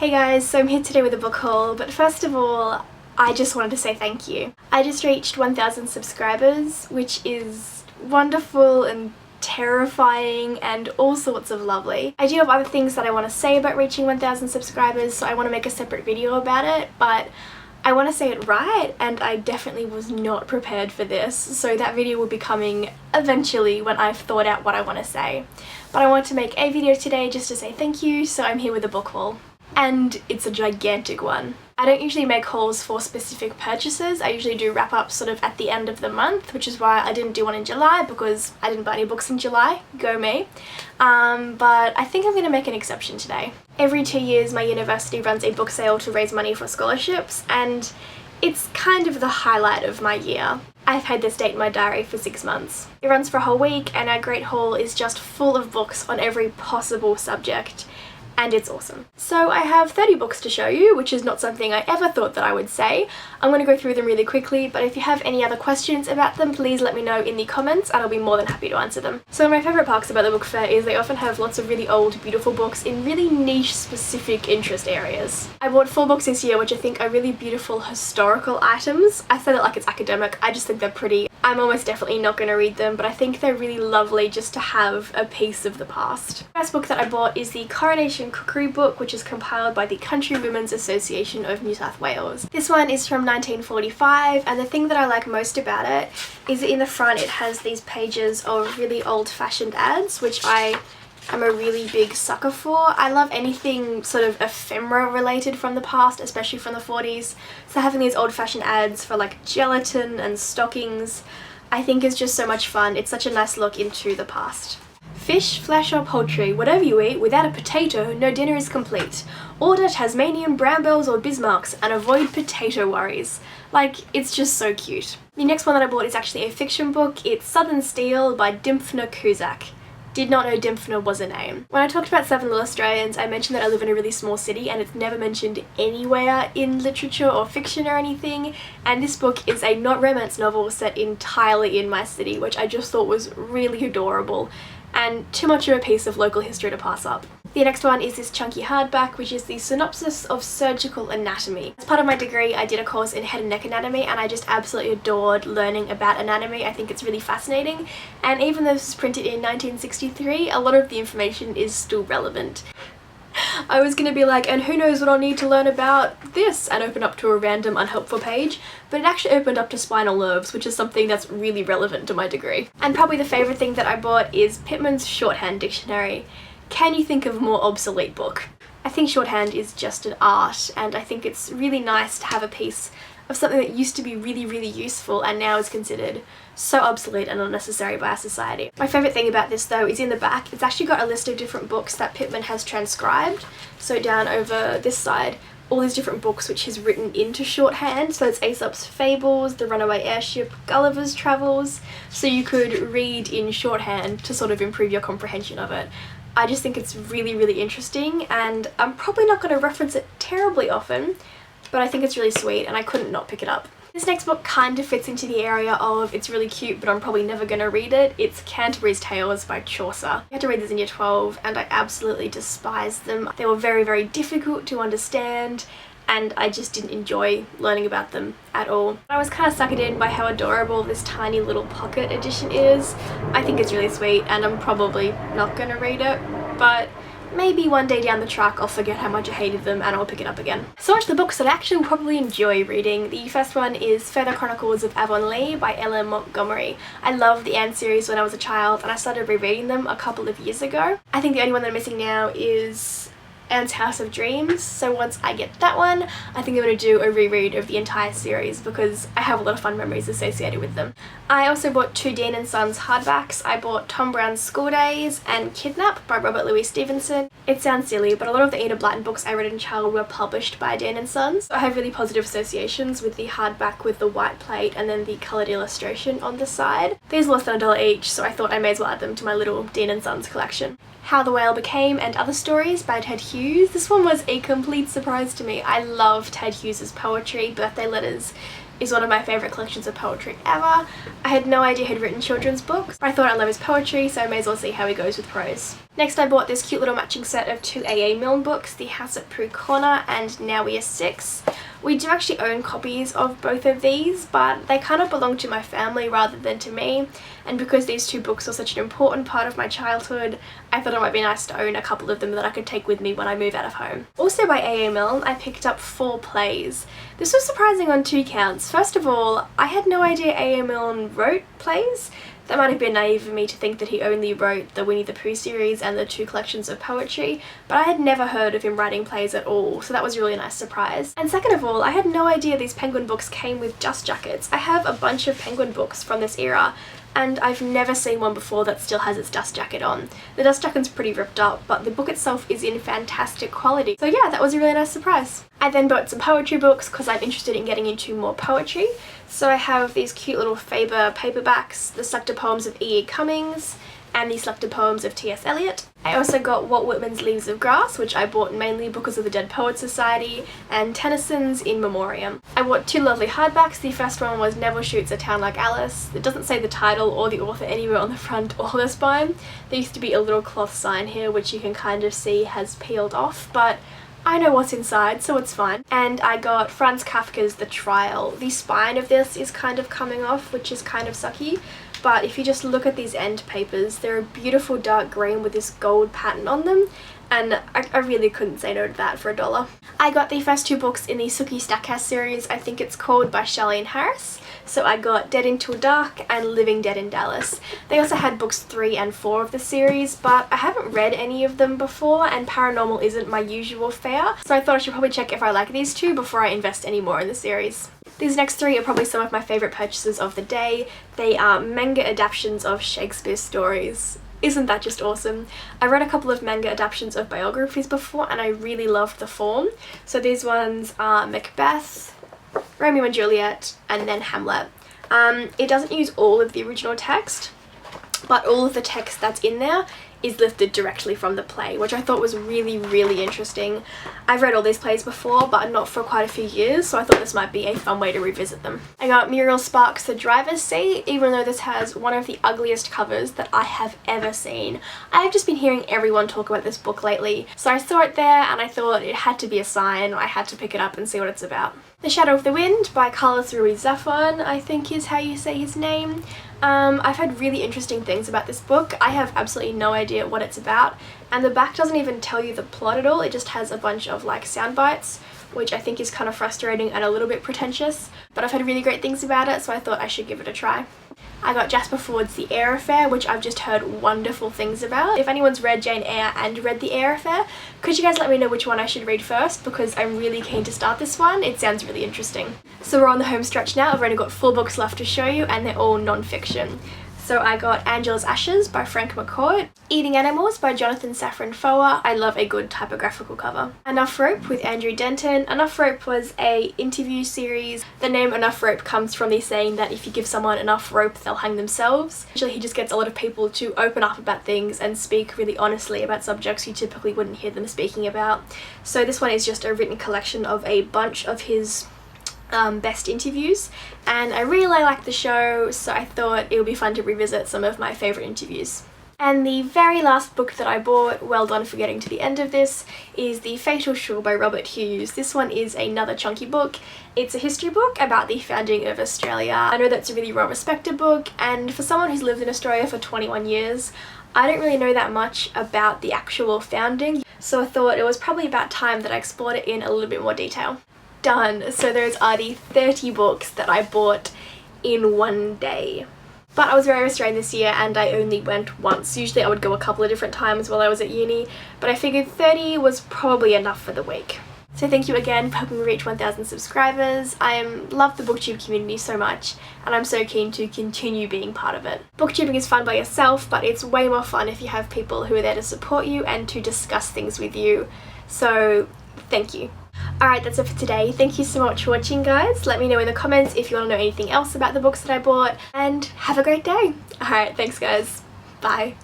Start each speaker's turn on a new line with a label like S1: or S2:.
S1: Hey guys, so I'm here today with a book haul, but first of all, I just wanted to say thank you. I just reached 1,000 subscribers, which is wonderful and terrifying and all sorts of lovely. I do have other things that I want to say about reaching 1,000 subscribers, so I want to make a separate video about it, but I want to say it right, and I definitely was not prepared for this, so that video will be coming eventually when I've thought out what I want to say. But I want to make a video today just to say thank you, so I'm here with a book haul. And it's a gigantic one. I don't usually make hauls for specific purchases. I usually do wrap-ups sort of at the end of the month, which is why I didn't do one in July because I didn't buy any books in July. Go me. But I think I'm going to make an exception today. Every 2 years my university runs a book sale to raise money for scholarships, and it's kind of the highlight of my year. I've had this date in my diary for 6 months. It runs for a whole week, and our great haul is just full of books on every possible subject. And it's awesome. So I have 30 books to show you, which is not something I ever thought that I would say. I'm going to go through them really quickly, but if you have any other questions about them, please let me know in the comments and I'll be more than happy to answer them. So my favourite parts about the book fair is they often have lots of really old, beautiful books in really niche, specific interest areas. I bought 4 books this year, which I think are really beautiful historical items. I say that like it's academic, I just think they're pretty. I'm almost definitely not going to read them, but I think they're really lovely just to have a piece of the past. The first book that I bought is the Coronation Cookery book, which is compiled by the Country Women's Association of New South Wales. This one is from 1945, and the thing that I like most about it is that in the front it has these pages of really old-fashioned ads, which I am a really big sucker for. I love anything sort of ephemera related from the past, especially from the 40s. So having these old-fashioned ads for like gelatin and stockings, I think is just so much fun. It's such a nice look into the past. Fish, flesh or poultry, whatever you eat, without a potato, no dinner is complete. Order Tasmanian Brambles or Bismarcks and avoid potato worries. Like, it's just so cute. The next one that I bought is actually a fiction book. It's Southern Steel by Dymphna Cusack. Did not know Dymphna was a name. When I talked about Seven Little Australians, I mentioned that I live in a really small city and it's never mentioned anywhere in literature or fiction or anything, and this book is a not romance novel set entirely in my city, which I just thought was really adorable and too much of a piece of local history to pass up. The next one is this chunky hardback, which is the Synopsis of Surgical Anatomy. As part of my degree, I did a course in head and neck anatomy, and I just absolutely adored learning about anatomy. I think it's really fascinating, and even though this was printed in 1963, a lot of the information is still relevant. I was gonna be like, and who knows what I'll need to learn about this, and open up to a random unhelpful page, but it actually opened up to spinal nerves, which is something that's really relevant to my degree. And probably the favourite thing that I bought is Pitman's Shorthand Dictionary. Can you think of a more obsolete book? I think shorthand is just an art, and I think it's really nice to have a piece of something that used to be really, really useful and now is considered so obsolete and unnecessary by our society. My favourite thing about this though is in the back, it's actually got a list of different books that Pitman has transcribed. So down over this side, all these different books which he's written into shorthand. So it's Aesop's Fables, The Runaway Airship, Gulliver's Travels, so you could read in shorthand to sort of improve your comprehension of it. I just think it's really, really interesting, and I'm probably not going to reference it terribly often, but I think it's really sweet and I couldn't not pick it up. This next book kind of fits into the area of it's really cute but I'm probably never going to read it. It's Canterbury's Tales by Chaucer. I had to read this in year 12 and I absolutely despised them. They were very, very difficult to understand and I just didn't enjoy learning about them at all. I was kind of suckered in by how adorable this tiny little pocket edition is. I think it's really sweet and I'm probably not going to read it, but maybe one day down the track I'll forget how much I hated them and I'll pick it up again. So much the books that I actually will probably enjoy reading. The first one is Further Chronicles of Avonlea by Ellen Montgomery. I loved the Anne series when I was a child and I started rereading them a couple of years ago. I think the only one that I'm missing now is Anne's House of Dreams, so once I get that one, I think I'm going to do a reread of the entire series because I have a lot of fun memories associated with them. I also bought 2 Dean & Sons hardbacks. I bought Tom Brown's School Days and Kidnap by Robert Louis Stevenson. It sounds silly, but a lot of the Enid Blyton books I read in childhood were published by Dean & Sons. I have really positive associations with the hardback with the white plate and then the coloured illustration on the side. These were less than $1 each, so I thought I may as well add them to my little Dean & Sons collection. How the Whale Became and Other Stories by Ted Hughes. This one was a complete surprise to me. I love Ted Hughes' poetry. Birthday Letters is one of my favourite collections of poetry ever. I had no idea he'd written children's books. I thought I love his poetry, so I may as well see how he goes with prose. Next I bought this cute little matching set of 2 A.A. Milne books, The House at Prue Corner and Now We Are Six. We do actually own copies of both of these, but they kind of belong to my family rather than to me, and because these 2 books are such an important part of my childhood, I thought it might be nice to own a couple of them that I could take with me when I move out of home. Also by A.A. Milne, I picked up 4 plays. This was surprising on 2 counts. First of all, I had no idea A.A. Milne wrote plays. That might have been naive of me to think that he only wrote the Winnie the Pooh series and the 2 collections of poetry, but I had never heard of him writing plays at all, so that was really a nice surprise. And second of all, I had no idea these Penguin books came with dust jackets. I have a bunch of Penguin books from this era, and I've never seen one before that still has its dust jacket on. The dust jacket's pretty ripped up, but the book itself is in fantastic quality. So yeah, that was a really nice surprise. I then bought some poetry books because I'm interested in getting into more poetry. So I have these cute little Faber paperbacks, the selected poems of E.E. Cummings, and the selected poems of T.S. Eliot. I also got Walt Whitman's Leaves of Grass, which I bought mainly because of the Dead Poets Society, and Tennyson's In Memoriam. I bought 2 lovely hardbacks. The first one was Neville Shoots a Town Like Alice. It doesn't say the title or the author anywhere on the front or the spine. There used to be a little cloth sign here which you can kind of see has peeled off, but I know what's inside, so it's fine. And I got Franz Kafka's The Trial. The spine of this is kind of coming off, which is kind of sucky, but if you just look at these end papers, they're a beautiful dark green with this gold pattern on them, and I really couldn't say no to that for $1. I got the first 2 books in the Sookie Stackhouse series, I think it's called, by Shelley and Harris. So I got Dead Until Dark and Living Dead in Dallas. They also had books 3 and 4 of the series, but I haven't read any of them before, and paranormal isn't my usual fare, so I thought I should probably check if I like these 2 before I invest any more in the series. These next 3 are probably some of my favourite purchases of the day. They are manga adaptations of Shakespeare's stories. Isn't that just awesome? I read a couple of manga adaptations of biographies before and I really loved the form. So these ones are Macbeth, Romeo and Juliet, and then Hamlet. It doesn't use all of the original text, but all of the text that's in there is lifted directly from the play, which I thought was really, really interesting. I've read all these plays before, but not for quite a few years, so I thought this might be a fun way to revisit them. I got Muriel Sparks' The Driver's Seat, even though this has one of the ugliest covers that I have ever seen. I've just been hearing everyone talk about this book lately, so I saw it there and I thought it had to be a sign. I had to pick it up and see what it's about. The Shadow of the Wind by Carlos Ruiz Zafón, I think is how you say his name. I've heard really interesting things about this book. I have absolutely no idea what it's about, and the back doesn't even tell you the plot at all. It just has a bunch of like sound bites, which I think is kind of frustrating and a little bit pretentious, but I've heard really great things about it, so I thought I should give it a try. I got Jasper Fford's The Eyre Affair, which I've just heard wonderful things about. If anyone's read Jane Eyre and read The Eyre Affair, could you guys let me know which one I should read first, because I'm really keen to start this one. It sounds really interesting. So we're on the home stretch now. I've only got 4 books left to show you, and they're all non-fiction. So I got Angela's Ashes by Frank McCourt, Eating Animals by Jonathan Safran Foer. I love a good typographical cover. Enough Rope with Andrew Denton. Enough Rope was a interview series. The name Enough Rope comes from the saying that if you give someone enough rope, they'll hang themselves. Actually, he just gets a lot of people to open up about things and speak really honestly about subjects you typically wouldn't hear them speaking about. So this one is just a written collection of a bunch of his best interviews, and I really like the show, so I thought it would be fun to revisit some of my favourite interviews. And the very last book that I bought, well done for getting to the end of this, is The Fatal Shore by Robert Hughes. This one is another chunky book. It's a history book about the founding of Australia. I know that's a really well respected book, and for someone who's lived in Australia for 21 years, I don't really know that much about the actual founding, so I thought it was probably about time that I explored it in a little bit more detail. Done. So those are the 30 books that I bought in one day. But I was very restrained this year and I only went once. Usually I would go a couple of different times while I was at uni, but I figured 30 was probably enough for the week. So thank you again for helping me reach 1,000 subscribers. I love the booktube community so much, and I'm so keen to continue being part of it. Booktubing is fun by yourself, but it's way more fun if you have people who are there to support you and to discuss things with you. So thank you. Alright, that's it for today. Thank you so much for watching, guys. Let me know in the comments if you want to know anything else about the books that I bought, and have a great day. Alright, thanks guys. Bye.